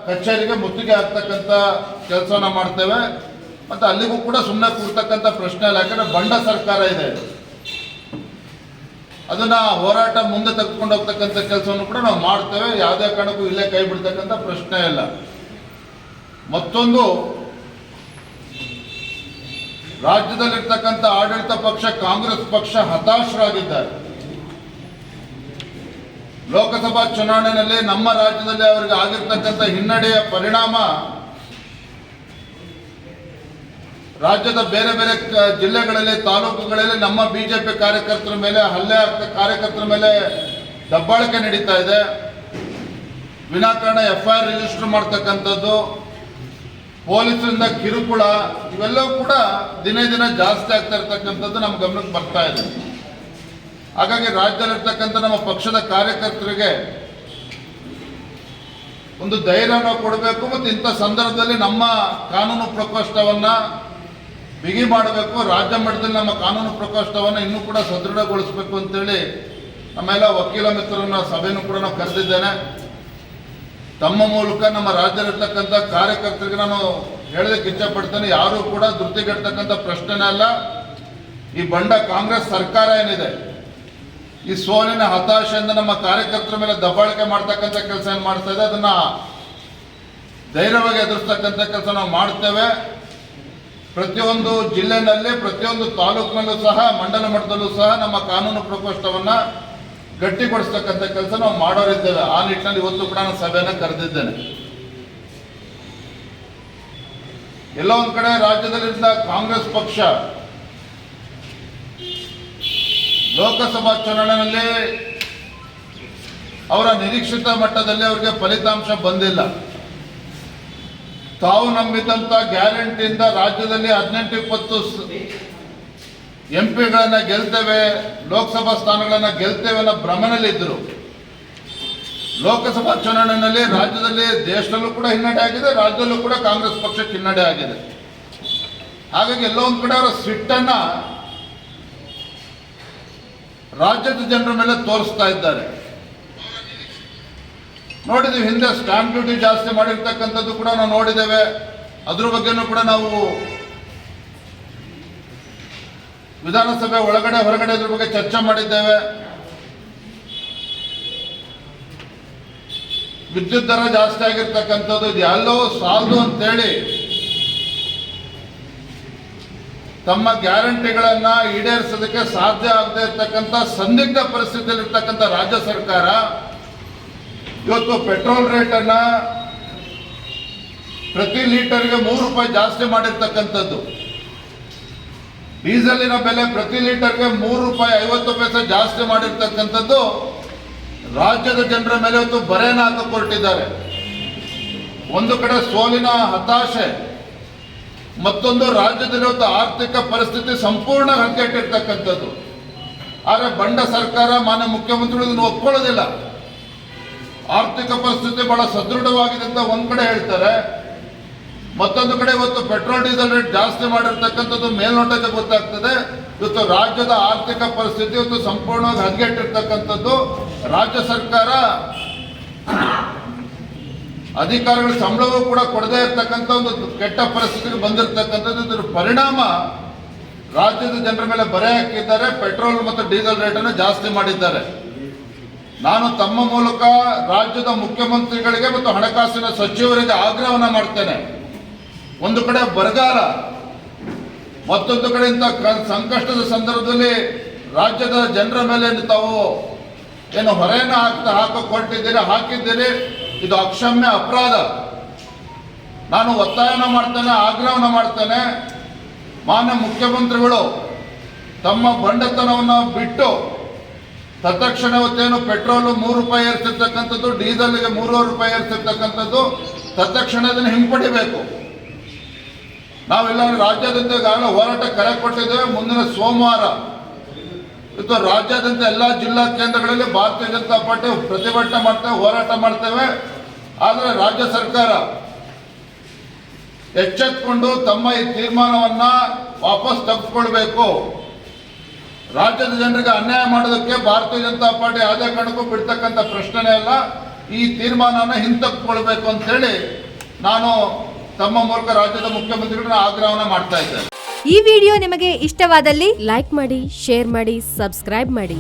ಕಚೇರಿಗೆ ಮುತ್ತಿಗೆ ಹಾಕ್ತಕ್ಕಂಥ ಕೆಲಸನ ಮಾಡ್ತೇವೆ. ಮತ್ತು ಅಲ್ಲಿಗೂ ಕೂಡ ಸುಮ್ಮನೆ ಕೂರ್ತಕ್ಕಂಥ ಪ್ರಶ್ನೆ ಇಲ್ಲ. ಯಾಕಂದರೆ ಬಂಡ ಸರ್ಕಾರ ಇದೆ, ಅದನ್ನು ಹೋರಾಟ ಮುಂದೆ ತೆಗೆದುಕೊಂಡು ಹೋಗ್ತಕ್ಕಂಥ ಕೆಲಸವನ್ನು ಕೂಡ ನಾವು ಮಾಡ್ತೇವೆ. ಯಾವುದೇ ಕಾರಣಕ್ಕೂ ಇಲ್ಲೇ ಕೈ ಬಿಡ್ತಕ್ಕಂಥ ಪ್ರಶ್ನೆ ಇಲ್ಲ. ಮತ್ತೊಂದು, ರಾಜ್ಯದಲ್ಲಿರ್ತಕ್ಕಂಥ ಆಡಳಿತ ಪಕ್ಷ ಕಾಂಗ್ರೆಸ್ ಪಕ್ಷ ಹತಾಶರಾಗಿದ್ದಾರೆ. ಲೋಕಸಭಾ ಚುನಾವಣೆಯಲ್ಲಿ ನಮ್ಮ ರಾಜ್ಯದಲ್ಲಿ ಅವರಿಗೆ ಆಗಿರ್ತಕ್ಕಂಥ ಹಿನ್ನಡೆಯ ಪರಿಣಾಮ ರಾಜ್ಯದ ಬೇರೆ ಬೇರೆ ಜಿಲ್ಲೆಗಳಲ್ಲಿ, ತಾಲೂಕುಗಳಲ್ಲಿ ನಮ್ಮ ಬಿಜೆಪಿ ಕಾರ್ಯಕರ್ತರ ಮೇಲೆ ಹಲ್ಲೆ ಕಾರ್ಯಕರ್ತರ ಮೇಲೆ ದಬ್ಬಾಳಿಕೆ ನಡೀತಾ ಇದೆ. ವಿನಾಕಾರಣ FIR ರಿಜಿಸ್ಟರ್ ಮಾಡ್ತಕ್ಕಂಥದ್ದು, ಪೊಲೀಸರಿಂದ ಕಿರುಕುಳ, ಇವೆಲ್ಲವೂ ಕೂಡ ದಿನೇ ದಿನ ಜಾಸ್ತಿ ಆಗ್ತಾ ಇರ್ತಕ್ಕಂಥದ್ದು ನಮ್ಮ ಗಮನಕ್ಕೆ ಬರ್ತಾ ಇದೆ. ಹಾಗಾಗಿ ರಾಜ್ಯದಲ್ಲಿರ್ತಕ್ಕಂಥ ನಮ್ಮ ಪಕ್ಷದ ಕಾರ್ಯಕರ್ತರಿಗೆ ಒಂದು ಧೈರ್ಯವನ್ನು ಕೊಡಬೇಕು ಮತ್ತು ಇಂಥ ಸಂದರ್ಭದಲ್ಲಿ ನಮ್ಮ ಕಾನೂನು ಪ್ರಕೋಷ್ಠವನ್ನು ಬಿಗಿ ಮಾಡಬೇಕು. ರಾಜ್ಯ ಮಟ್ಟದಲ್ಲಿ ನಮ್ಮ ಕಾನೂನು ಪ್ರಕೋಷ್ಠವನ್ನು ಇನ್ನೂ ಕೂಡ ಸದೃಢಗೊಳಿಸಬೇಕು ಅಂತೇಳಿ ನಮ್ಮೆಲ್ಲ ವಕೀಲ ಮಿತ್ರರನ್ನ ಸಭೆಯನ್ನು ಕೂಡ ನಾವು ಕರೆದಿದ್ದೇನೆ. ತಮ್ಮ ಮೂಲಕ ನಮ್ಮ ರಾಜ್ಯದಲ್ಲಿರ್ತಕ್ಕಂಥ ಕಾರ್ಯಕರ್ತರಿಗೆ ನಾನು ಹೇಳೋದಕ್ಕೆ ಇಚ್ಛಪಡ್ತೇನೆ, ಯಾರೂ ಕೂಡ ಧೃತಿಗೆಡ್ತಕ್ಕಂಥ ಪ್ರಶ್ನೆನೇ ಅಲ್ಲ. ಈ ಬಂಡ ಕಾಂಗ್ರೆಸ್ ಸರ್ಕಾರ ಏನಿದೆ, ಈ ಸೋಲಿನ ಹತಾಶೆಯಿಂದ ನಮ್ಮ ಕಾರ್ಯಕರ್ತರ ಮೇಲೆ ದಬ್ಬಾಳಿಕೆ ಮಾಡ್ತಕ್ಕಂಥ ಕೆಲಸ ಏನು ಮಾಡ್ತಾ ಇದೆ, ಅದನ್ನು ಧೈರ್ಯವಾಗಿ ಎದುರಿಸ್ತಕ್ಕಂಥ ಕೆಲಸ ನಾವು ಮಾಡ್ತೇವೆ. ಪ್ರತಿಯೊಂದು ಜಿಲ್ಲೆಯಲ್ಲಿ, ಪ್ರತಿಯೊಂದು ತಾಲೂಕಿನಲ್ಲೂ ಸಹ, ಮಂಡಲ ಮಟ್ಟದಲ್ಲೂ ಸಹ ನಮ್ಮ ಕಾನೂನು ಪ್ರಕೋಷ್ಠವನ್ನು ಗಟ್ಟಿಗೊಳಿಸ್ತಕ್ಕಂಥ ಕೆಲಸ ನಾವು ಮಾಡೋರಿದ್ದೇವೆ. ಆ ನಿಟ್ಟಿನಲ್ಲಿ ಇವತ್ತು ಕೂಡ ನಾನು ಸಭೆಯನ್ನು ಕರೆದಿದ್ದೇನೆ. ಎಲ್ಲೋ ಒಂದು ಕಡೆ ರಾಜ್ಯದಲ್ಲಿದ್ದ ಕಾಂಗ್ರೆಸ್ ಪಕ್ಷ ಲೋಕಸಭಾ ಚುನಾವಣೆಯಲ್ಲಿ ಅವರ ನಿರೀಕ್ಷಿತ ಮಟ್ಟದಲ್ಲಿ ಅವರಿಗೆ ಫಲಿತಾಂಶ ಬಂದಿಲ್ಲ. ತಾವು ನಂಬಿದಂಥ ಗ್ಯಾರಂಟಿಯಿಂದ ರಾಜ್ಯದಲ್ಲಿ 18-20 MP ಗಳನ್ನ ಗೆಲ್ತೇವೆ, ಲೋಕಸಭಾ ಸ್ಥಾನಗಳನ್ನು ಗೆಲ್ತೇವೆ ಅನ್ನೋ ಭ್ರಮೆಯಲ್ಲಿದ್ದರು. ಲೋಕಸಭಾ ಚುನಾವಣೆಯಲ್ಲಿ ರಾಜ್ಯದಲ್ಲಿ, ದೇಶದಲ್ಲೂ ಕೂಡ ಹಿನ್ನಡೆ ಆಗಿದೆ, ರಾಜ್ಯದಲ್ಲೂ ಕೂಡ ಕಾಂಗ್ರೆಸ್ ಪಕ್ಷಕ್ಕೆ ಹಿನ್ನಡೆ ಆಗಿದೆ. ಹಾಗಾಗಿ ಎಲ್ಲೋ ಒಂದು ಕಡೆ ಅವರ ಸಿಟ್ಟನ್ನು ರಾಜ್ಯದ ಜನರ ಮೇಲೆ ತೋರಿಸ್ತಾ ಇದ್ದಾರೆ. ನೋಡಿದ್ದೀವಿ, ಹಿಂದೆ ಸ್ಟಾಂಪ್ ಡ್ಯೂಟಿ ಜಾಸ್ತಿ ಮಾಡಿರ್ತಕ್ಕಂಥದ್ದು ಕೂಡ ನಾವು ನೋಡಿದ್ದೇವೆ. ಅದ್ರ ಬಗ್ಗೆನೂ ಕೂಡ ನಾವು ವಿಧಾನಸಭೆ ಒಳಗಡೆ ಹೊರಗಡೆ ಅದ್ರ ಬಗ್ಗೆ ಚರ್ಚೆ ಮಾಡಿದ್ದೇವೆ. ವಿದ್ಯುತ್ ದರ ಜಾಸ್ತಿ ಆಗಿರ್ತಕ್ಕಂಥದ್ದು, ಇದು ಎಲ್ಲವೂ ಸಾಲದು ಅಂತೇಳಿ ತಮ್ಮ ಗ್ಯಾರಂಟಿಗಳನ್ನು ಈಡೇರಿಸೋದಕ್ಕೆ ಸಾಧ್ಯ ಆಗದೆ ಇರ್ತಕ್ಕಂಥ ಸಂದಿಗ್ಧ ಪರಿಸ್ಥಿತಿಯಲ್ಲಿರ್ತಕ್ಕಂಥ ರಾಜ್ಯ ಸರ್ಕಾರ ಇವತ್ತು ಪೆಟ್ರೋಲ್ ರೇಟನ್ನು ಪ್ರತಿ ಲೀಟರ್ಗೆ 3 ರೂಪಾಯಿ ಜಾಸ್ತಿ ಮಾಡಿರ್ತಕ್ಕಂಥದ್ದು, ಡೀಸೆಲಿನ ಬೆಲೆ ಪ್ರತಿ ಲೀಟರ್ಗೆ 3 ರೂಪಾಯಿ 50 ಪೈಸೆ ಜಾಸ್ತಿ ಮಾಡಿರ್ತಕ್ಕಂಥದ್ದು ರಾಜ್ಯದ ಜನರ ಮೇಲೆ ಇವತ್ತು ಬರೆಯನ್ನು ಹಾಕಿ ಹೊರಟಿದ್ದಾರೆ. ಒಂದು ಕಡೆ ಸೋಲಿನ ಹತಾಶೆ, ಮತ್ತೊಂದು ರಾಜ್ಯದಲ್ಲಿ ಇವತ್ತು ಆರ್ಥಿಕ ಪರಿಸ್ಥಿತಿ ಸಂಪೂರ್ಣ ಹದಗೆಟ್ಟಿರ್ತಕ್ಕಂಥದ್ದು. ಆದರೆ ಬಂಡ ಸರ್ಕಾರ, ಮಾನ್ಯ ಮುಖ್ಯಮಂತ್ರಿಗಳು ಇದನ್ನು ಒಪ್ಕೊಳ್ಳೋದಿಲ್ಲ. ಆರ್ಥಿಕ ಪರಿಸ್ಥಿತಿ ಬಹಳ ಸದೃಢವಾಗಿದೆ ಅಂತ ಒಂದು ಕಡೆ ಹೇಳ್ತಾರೆ, ಮತ್ತೊಂದು ಕಡೆ ಇವತ್ತು ಪೆಟ್ರೋಲ್ ಡೀಸೆಲ್ ರೇಟ್ ಜಾಸ್ತಿ ಮಾಡಿರ್ತಕ್ಕಂಥದ್ದು ಮೇಲ್ನೋಟಕ್ಕೆ ಗೊತ್ತಾಗ್ತದೆ. ಇವತ್ತು ರಾಜ್ಯದ ಆರ್ಥಿಕ ಪರಿಸ್ಥಿತಿ ಇವತ್ತು ಸಂಪೂರ್ಣವಾಗಿ ಹದಗೆಟ್ಟಿರ್ತಕ್ಕಂಥದ್ದು. ರಾಜ್ಯ ಸರ್ಕಾರ ಅಧಿಕಾರಿಗಳ ಸಂಬಳವೂ ಕೂಡ ಕೊಡದೇ ಇರತಕ್ಕಂಥ ಒಂದು ಕೆಟ್ಟ ಪರಿಸ್ಥಿತಿಗೆ ಬಂದಿರತಕ್ಕಂಥದ್ದು. ಇದರ ಪರಿಣಾಮ ರಾಜ್ಯದ ಜನರ ಮೇಲೆ ಬರೆ ಹಾಕಿದ್ದಾರೆ. ಪೆಟ್ರೋಲ್ ಮತ್ತು ಡೀಸೆಲ್ ರೇಟನ್ನು ಜಾಸ್ತಿ ಮಾಡಿದ್ದಾರೆ. ನಾನು ತಮ್ಮ ಮೂಲಕ ರಾಜ್ಯದ ಮುಖ್ಯಮಂತ್ರಿಗಳಿಗೆ ಮತ್ತು ಹಣಕಾಸಿನ ಸಚಿವರಿಗೆ ಆಗ್ರಹವನ್ನು ಮಾಡ್ತೇನೆ. ಒಂದು ಕಡೆ ಬರಗಾಲ, ಮತ್ತೊಂದು ಕಡೆ ಇಂಥ ಸಂಕಷ್ಟದ ಸಂದರ್ಭದಲ್ಲಿ ರಾಜ್ಯದ ಜನರ ಮೇಲೆ ತಾವು ಏನು ಹೊರೆಯನ್ನು ಹಾಕಿದ್ದೀರಿ, ಇದು ಅಕ್ಷಮ್ಯ ಅಪರಾಧ. ನಾನು ಒತ್ತಾಯನ ಮಾಡ್ತೇನೆ, ಆಗ್ರಹವನ್ನು ಮಾಡ್ತೇನೆ. ಮಾನ್ಯ ಮುಖ್ಯಮಂತ್ರಿಗಳು ತಮ್ಮ ಬಂಡತನವನ್ನು ಬಿಟ್ಟು ತತ್ಕ್ಷಣ ಇವತ್ತೇನು ಪೆಟ್ರೋಲು 3 ರೂಪಾಯಿ ಏರಿಸಿರ್ತಕ್ಕಂಥದ್ದು, ಡೀಸೆಲ್ಗೆ 3 ರೂಪಾಯಿ ಏರಿಸಿರ್ತಕ್ಕಂಥದ್ದು, ತತ್ಕ್ಷಣ ಅದನ್ನು ಹಿಂಪಡಿಬೇಕು. ನಾವೆಲ್ಲ ರಾಜ್ಯಾದ್ಯಂತ ಈಗಾಗಲೇ ಹೋರಾಟ ಕರೆ ಕೊಟ್ಟಿದ್ದೇವೆ. ಮುಂದಿನ ಸೋಮವಾರ ಇವತ್ತು ರಾಜ್ಯಾದ್ಯಂತ ಎಲ್ಲ ಜಿಲ್ಲಾ ಕೇಂದ್ರಗಳಲ್ಲಿ ಭಾರತೀಯ ಜನತಾ ಪಾರ್ಟಿ ಪ್ರತಿಭಟನೆ ಮಾಡ್ತೇವೆ, ಹೋರಾಟ ಮಾಡ್ತೇವೆ. ಆದರೆ ರಾಜ್ಯ ಸರ್ಕಾರ ಎಚ್ಚೆತ್ತುಕೊಂಡು ತಮ್ಮ ಈ ತೀರ್ಮಾನವನ್ನು ವಾಪಸ್ ತೆಗೆದುಕೊಳ್ಬೇಕು. ರಾಜ್ಯದ ಜನರಿಗೆ ಅನ್ಯಾಯ ಮಾಡೋದಕ್ಕೆ ಭಾರತೀಯ ಜನತಾ ಪಾರ್ಟಿ ಯಾವುದೇ ಕಾರಣಕ್ಕೂ ಬಿಡ್ತಕ್ಕಂಥ ಪ್ರಶ್ನೆನೇ ಅಲ್ಲ. ಈ ತೀರ್ಮಾನನ ಹಿಂತೆಗೆದುಕೊಳ್ಬೇಕು ಅಂತೇಳಿ ನಾನು ತಮ್ಮ ಮೂಲಕ ರಾಜ್ಯದ ಮುಖ್ಯಮಂತ್ರಿಗಳನ್ನ ಆಗ್ರಹವನ್ನ ಮಾಡ್ತಾ ಇದ್ದೇನೆ. ಈ ವಿಡಿಯೋ ನಿಮಗೆ ಇಷ್ಟವಾದಲ್ಲಿ ಲೈಕ್ ಮಾಡಿ, ಶೇರ್ ಮಾಡಿ, ಸಬ್ಸ್ಕ್ರೈಬ್ ಮಾಡಿ.